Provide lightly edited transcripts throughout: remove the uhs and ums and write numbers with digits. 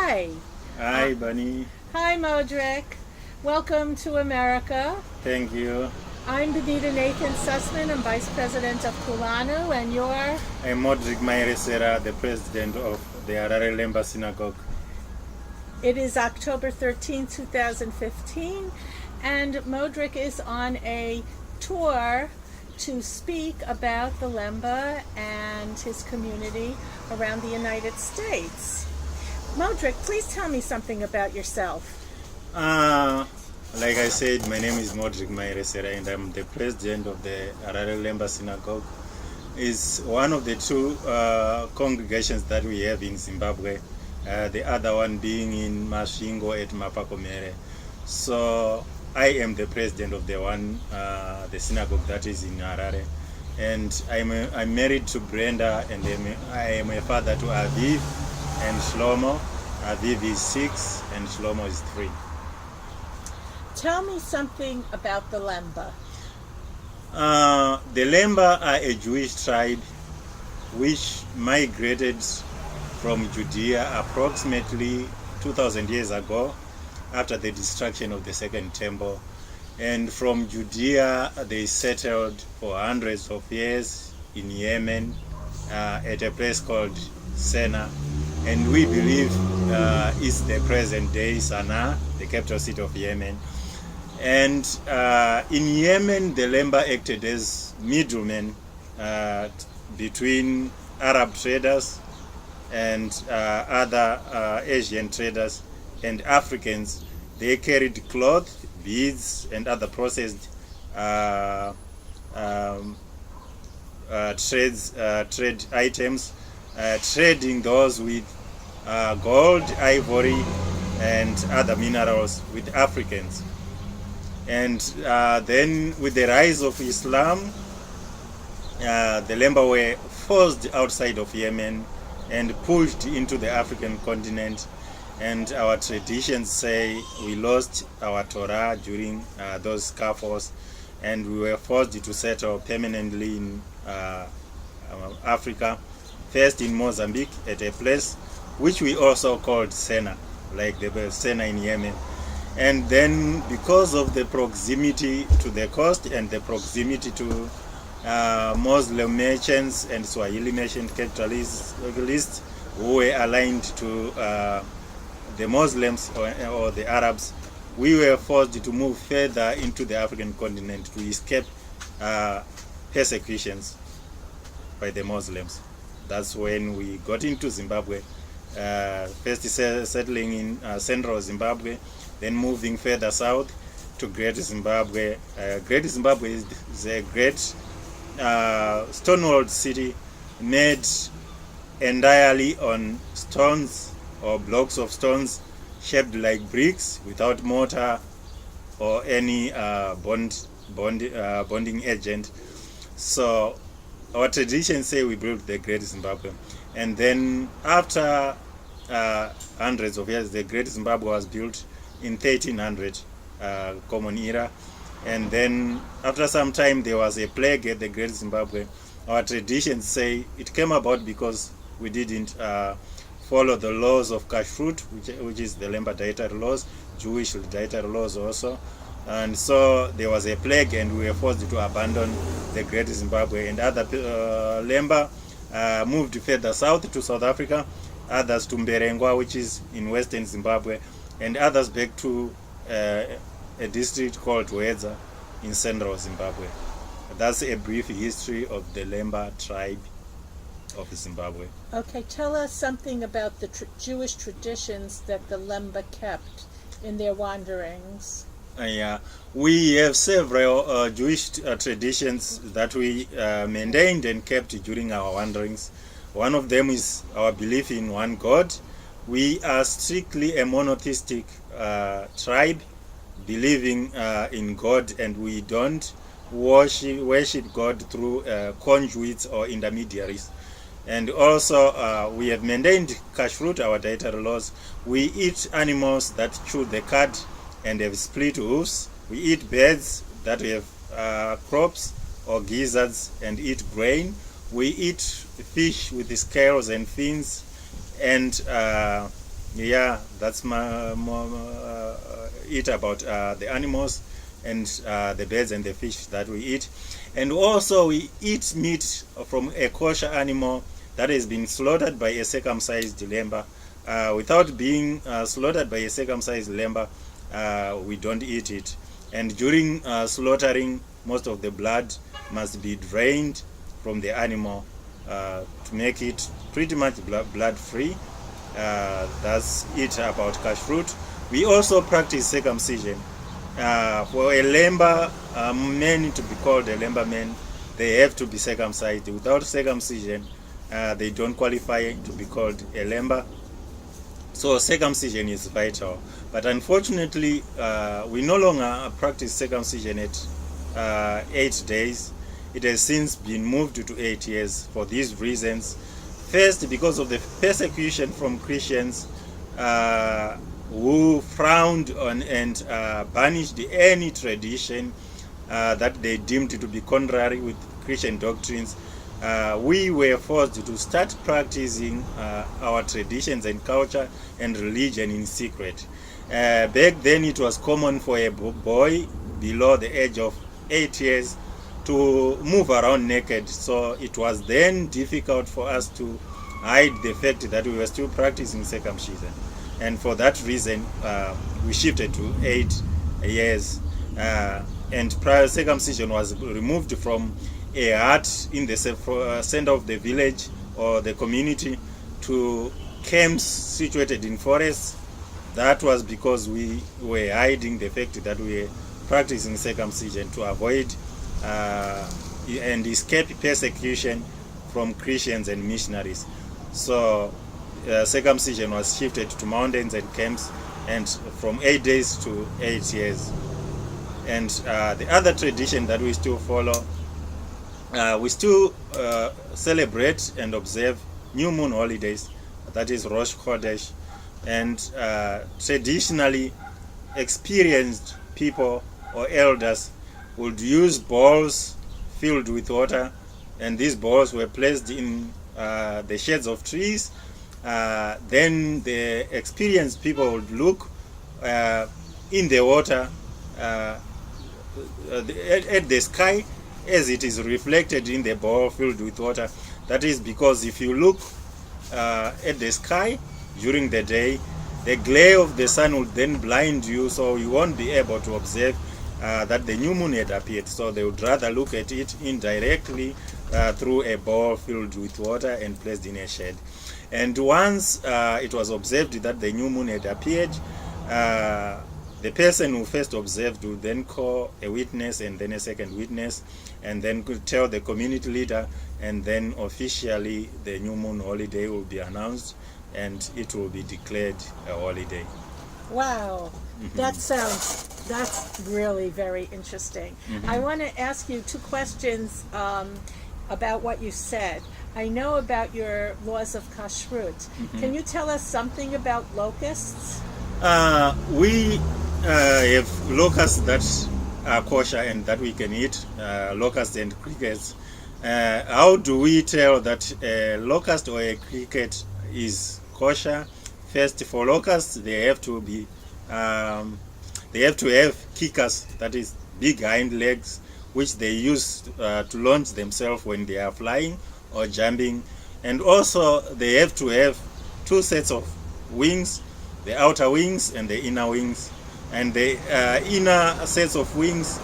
hi. Hi, Bunny. Hi, Modreck. Welcome to America. Thank you. I'm Bonita Nathan Sussman. I'm Vice President of Kulanu, and you're? I'm Moderick Maeresera, the President of the Harare Lemba Synagogue. It is October 13, 2015, and Modreck is on a tour to speak about the Lemba and his community around the United States. Modreck, please tell me something about yourself. Like I said, my name is Moderick Maeresera, and I'm the President of the Harare Lemba Synagogue. It's one of the two congregations that we have in Zimbabwe, the other one being in Masvingo at Mapakomere. So I am the president of the synagogue that is in Harare, and I'm married to Brenda, and I am a father to Aviv and Shlomo. Aviv is 6 and Shlomo is 3. Tell me something about the Lemba. The Lemba are a Jewish tribe which migrated from Judea approximately 2,000 years ago after the destruction of the Second Temple. And from Judea they settled for hundreds of years in Yemen at a place called Sena. And we believe it's the present day Sana'a, the capital city of Yemen. And in Yemen, the Lemba acted as middlemen between Arab traders and other Asian traders and Africans. They carried cloth, beads, and other processed trade items, trading those with gold, ivory, and other minerals with Africans. And then with the rise of Islam, the Lemba were forced outside of Yemen and pushed into the African continent. And our traditions say we lost our Torah during those scuffles, and we were forced to settle permanently in Africa, first in Mozambique at a place which we also called Sena, like the Sena in Yemen. And then because of the proximity to the coast and the proximity to Muslim merchants and Swahili merchant capitalists who were aligned to the Muslims or the Arabs, we were forced to move further into the African continent to escape persecutions by the Muslims. That's when we got into Zimbabwe, first settling in central Zimbabwe, then moving further south to Great Zimbabwe. Great Zimbabwe is a great stone-walled city made entirely on stones or blocks of stones shaped like bricks without mortar or any bonding agent. So our traditions say we built the Great Zimbabwe. And then after hundreds of years, the Great Zimbabwe was built in 1300 Common Era. And then after some time there was a plague at the Great Zimbabwe. Our traditions say it came about because we didn't follow the laws of Kashrut, which is the Lemba Dietary laws, Jewish dietary laws also. And so there was a plague and we were forced to abandon the Great Zimbabwe, and other Lemba moved further south to South Africa, others to Mbira, which is in western Zimbabwe, and others back to a district called Wedza in central Zimbabwe. That's a brief history of the Lemba tribe of Zimbabwe. Okay, tell us something about the Jewish traditions that the Lemba kept in their wanderings. Yeah, we have several Jewish traditions that we maintained and kept during our wanderings. One of them is our belief in one God. We are strictly a monotheistic tribe, believing in God, and we don't worship God through conduits or intermediaries. And also we have maintained kashrut, our dietary laws. We eat animals that chew the cud and have split hoofs. We eat birds that have crops or gizzards and eat grain. We eat fish with the scales and fins, and Yeah, that's it about the animals and the birds and the fish that we eat. And also we eat meat from a kosher animal that has been slaughtered by a circumcised Lemba. Without being slaughtered by a circumcised Lemba, we don't eat it. And during slaughtering, most of the blood must be drained from the animal to make it pretty much blood free. That's it about kashrut. We also practice circumcision. For a Lemba man to be called a Lemba man, they have to be circumcised. Without circumcision, they don't qualify to be called a Lemba. So circumcision is vital. But unfortunately, we no longer practice circumcision at 8 days. It has since been moved to 8 years for these reasons. First, because of the persecution from Christians who frowned on and banished any tradition that they deemed to be contrary with Christian doctrines. We were forced to start practicing our traditions and culture and religion in secret. Back then it was common for a boy below the age of 8 years to move around naked, so it was then difficult for us to hide the fact that we were still practicing circumcision. And for that reason, we shifted to 8 years. And prior circumcision was removed from a hut in the center of the village or the community to camps situated in forests. That was because we were hiding the fact that we were practicing circumcision to avoid and escape persecution from Christians and missionaries. So circumcision was shifted to mountains and camps, and from 8 days to 8 years. And the other tradition that we still follow, we still celebrate and observe new moon holidays, that is Rosh Chodesh. And traditionally experienced people or elders would use bowls filled with water, and these bowls were placed in the shades of trees. Then the experienced people would look in the water at the sky as it is reflected in the bowl filled with water. That is because if you look at the sky during the day, the glare of the sun will then blind you, so you won't be able to observe that the new moon had appeared. So they would rather look at it indirectly through a bowl filled with water and placed in a shade. And once it was observed that the new moon had appeared, the person who first observed would then call a witness and then a second witness, and then could tell the community leader, and then officially the new moon holiday will be announced and it will be declared a holiday. Wow, that's really very interesting. I want to ask you 2 questions about what you said. I know about your laws of kashrut. Can you tell us something about locusts? We have locusts that are kosher and that we can eat, locusts and crickets. How do we tell that a locust or a cricket is kosher? First, for locusts, they have to have kickers, that is big hind legs, which they use to launch themselves when they are flying or jumping. And also they have to have 2 sets of wings, the outer wings and the inner wings. And the inner sets of wings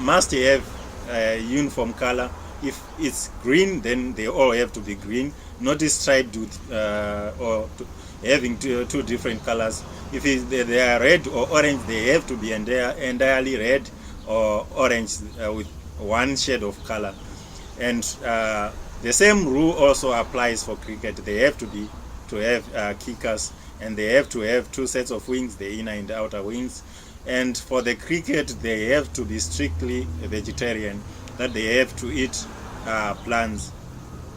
must have a uniform color. If it's green, then they all have to be green, not striped with or having two different colors. If they are red or orange, they have to be entirely red or orange with one shade of color. And the same rule also applies for cricket. They have to have kickers, and they have to have 2 sets of wings, the inner and the outer wings. And for the cricket, they have to be strictly vegetarian, that they have to eat plants,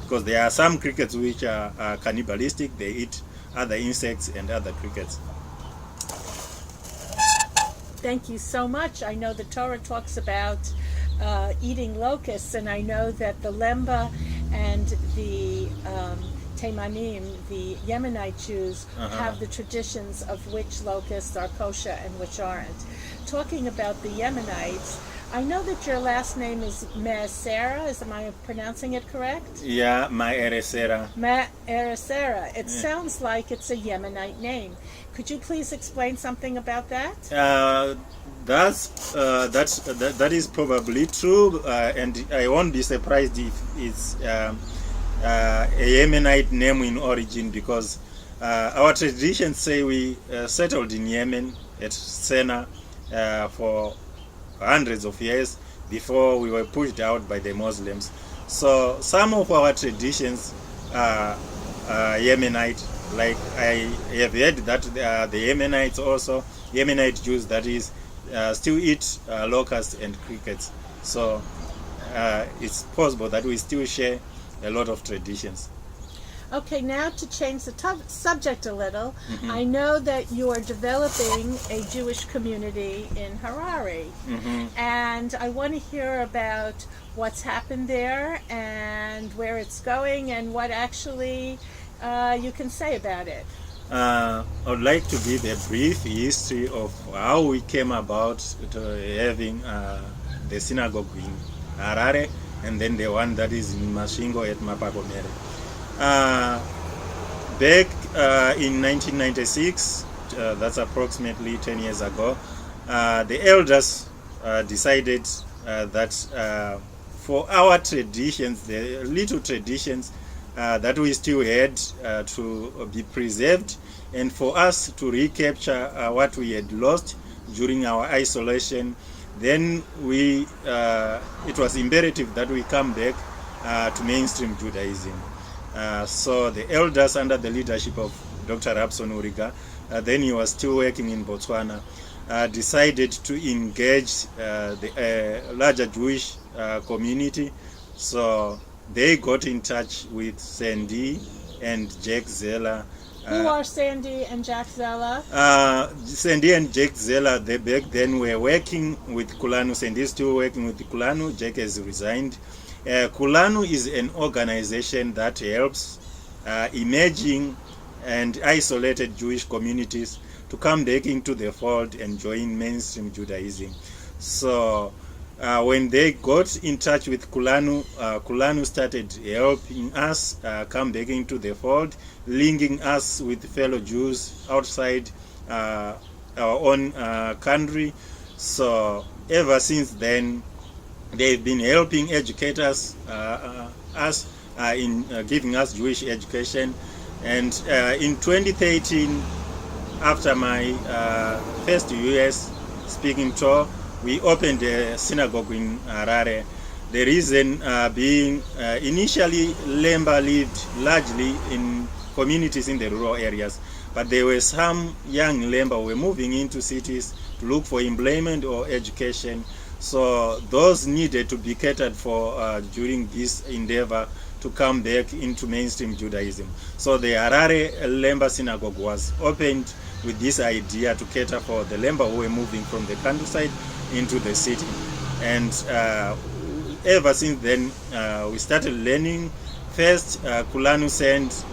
because there are some crickets which are cannibalistic. They eat other insects and other crickets. Thank you so much. I know the Torah talks about eating locusts, and I know that the Lemba and the Teimanim, the Yemenite Jews, have the traditions of which locusts are kosher and which aren't. Talking about the Yemenites, I know that your last name is Maeresera. Am I pronouncing it correct? Yeah, Maeresera. Maeresera. It sounds like it's a Yemenite name. Could you please explain something about that? That is probably true, and I won't be surprised if it's a Yemenite name in origin, because our traditions say we settled in Yemen at Sena for hundreds of years before we were pushed out by the Muslims. So some of our traditions are Yemenite. Like I have heard that the Yemenites also, Yemenite Jews, that is, still eat locusts and crickets. So it's possible that we still share a lot of traditions. Okay, now to change the subject a little, I know that you are developing a Jewish community in Harare, and I want to hear about what's happened there and where it's going and what actually you can say about it. I would like to give a brief history of how we came about to having the synagogue in Harare, and then the one that is in Mashingo at Mapagomere. Back in 1996, that's approximately 10 years ago, the elders decided that for our traditions, the little traditions that we still had to be preserved, and for us to recapture what we had lost during our isolation, then it was imperative that we come back to mainstream Judaism. So the elders, under the leadership of Dr. Rabson Uriga, then he was still working in Botswana, decided to engage the larger Jewish community. So they got in touch with Sandy and Jack Zeller. Who are Sandy and Jack Zeller? Sandy and Jack Zeller, they back then were working with Kulanu. Sandy is still working with Kulanu. Jack has resigned. Kulanu is an organization that helps emerging and isolated Jewish communities to come back into the fold and join mainstream Judaism. So when they got in touch with Kulanu, Kulanu started helping us come back into the fold, linking us with fellow Jews outside our own country. So ever since then, they've been helping educators us in giving us Jewish education. And in 2013, after my first US speaking tour, we opened a synagogue in Harare. The reason being, initially Lemba lived largely in communities in the rural areas, but there were some young Lemba who were moving into cities to look for employment or education. So those needed to be catered for during this endeavor to come back into mainstream Judaism. So the Harare Lemba Synagogue was opened with this idea to cater for the Lemba who were moving from the countryside into the city. And ever since then, we started learning. First, Kulanu sent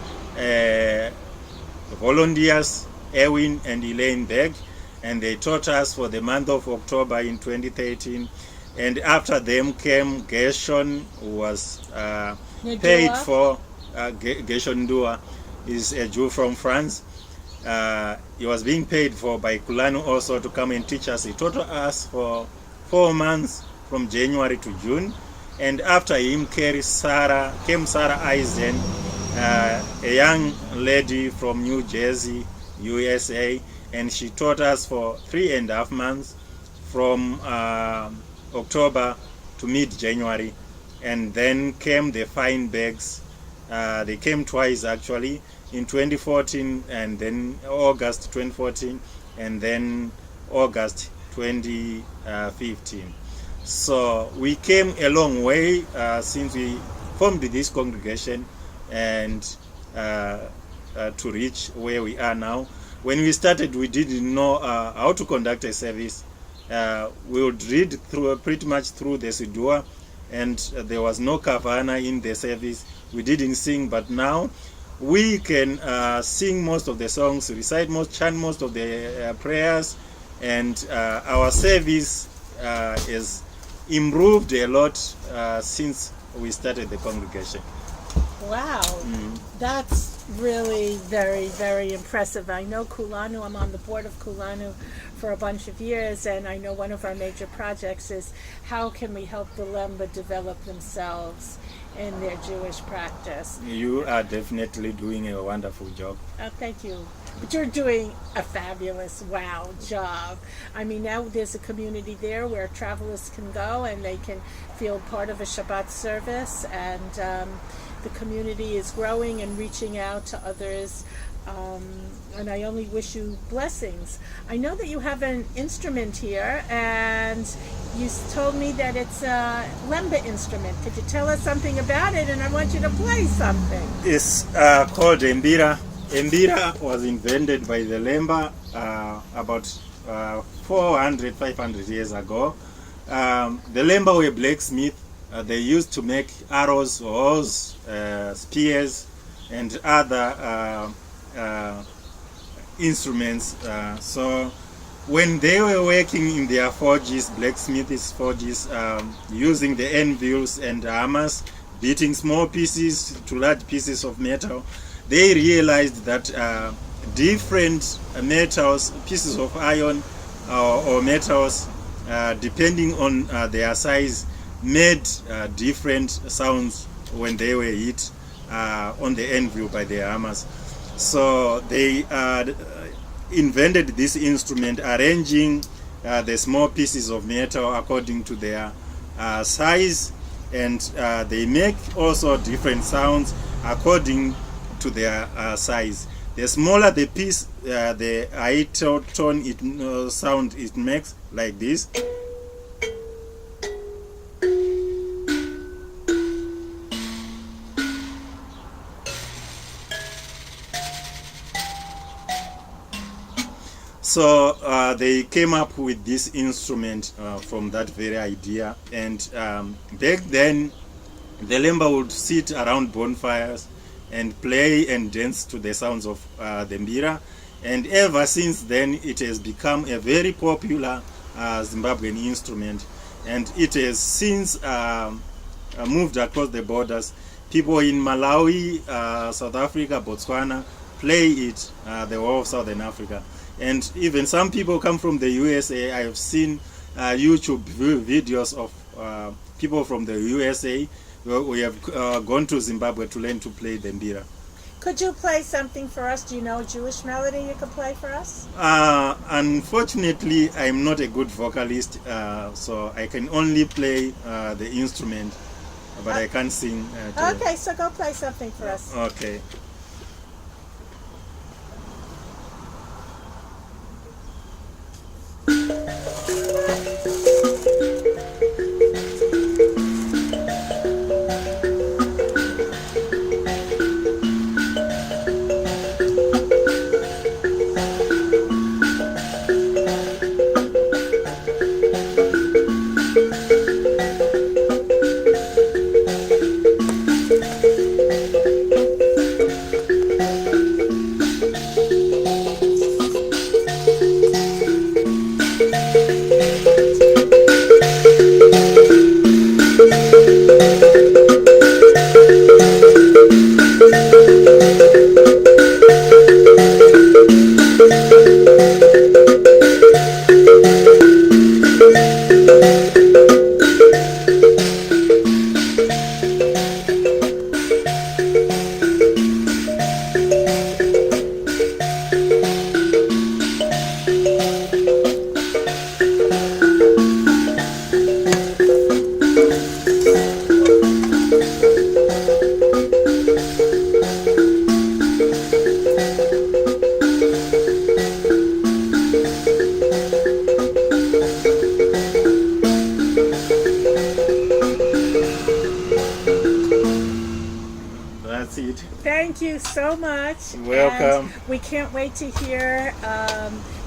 volunteers, Erwin and Elaine Berg, and they taught us for the month of October in 2013. And after them came Gershon, who was paid for. Gershon Dua is a Jew from France. He was being paid for by Kulanu also to come and teach us. He taught us for 4 months from January to June. And after him came Sarah Eisen, a young lady from New Jersey, USA, and she taught us for 3.5 months from October to mid-January. And then came the Feinbergs. They came twice actually, in 2014 and then August 2014 and then August 2015. So we came a long way since we formed this congregation and to reach where we are now. When we started, we didn't know how to conduct a service. We would read pretty much through the Sidua, and there was no kavana in the service. We didn't sing, but now we can sing most of the songs, chant most of the prayers, and our service is improved a lot since we started the congregation. Wow, that's really very, very impressive. I know Kulanu, I'm on the board of Kulanu for a bunch of years, and I know one of our major projects is how can we help the Lemba develop themselves in their Jewish practice. You are definitely doing a wonderful job. Oh, thank you. But you're doing a fabulous, wow, job. I mean, now there's a community there where travelers can go and they can feel part of a Shabbat service, and the community is growing and reaching out to others, and I only wish you blessings. I know that you have an instrument here, and you told me that it's a Lemba instrument. Could you tell us something about it? And I want you to play something. It's called Mbira. Mbira was invented by the Lemba about 400, 500 years ago. The Lemba were blacksmiths. They used to make arrows, oars, spears, and other instruments. So when they were working in their forges, blacksmiths' forges, using the anvils and hammers, beating small pieces to large pieces of metal, they realized that different metals, pieces of iron or metals, depending on their size, made different sounds when they were hit on the anvil by the hammers. So they invented this instrument, arranging the small pieces of metal according to their size, and they make also different sounds according to their size. The smaller the piece, the higher tone sound it makes, like this. So they came up with this instrument from that very idea, and back then the Lemba would sit around bonfires and play and dance to the sounds of the Mbira, and ever since then it has become a very popular Zimbabwean instrument, and it has since moved across the borders. People in Malawi, South Africa, Botswana play it, the whole of Southern Africa. And even some people come from the USA. I have seen YouTube videos of people from the USA. We have gone to Zimbabwe to learn to play the Mbira. Could you play something for us? Do you know a Jewish melody you could play for us? Unfortunately, I'm not a good vocalist, so I can only play the instrument, but I can't sing. Okay, so go play something for us. Okay. so much. Welcome. And we can't wait to hear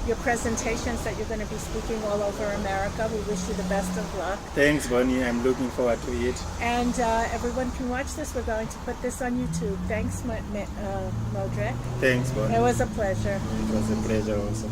your presentations that you're going to be speaking all over America. We wish you the best of luck. Thanks, Bonnie. I'm looking forward to it. And everyone can watch this. We're going to put this on YouTube. Thanks, Modreck. Thanks, Bonnie. It was a pleasure. It was a pleasure also.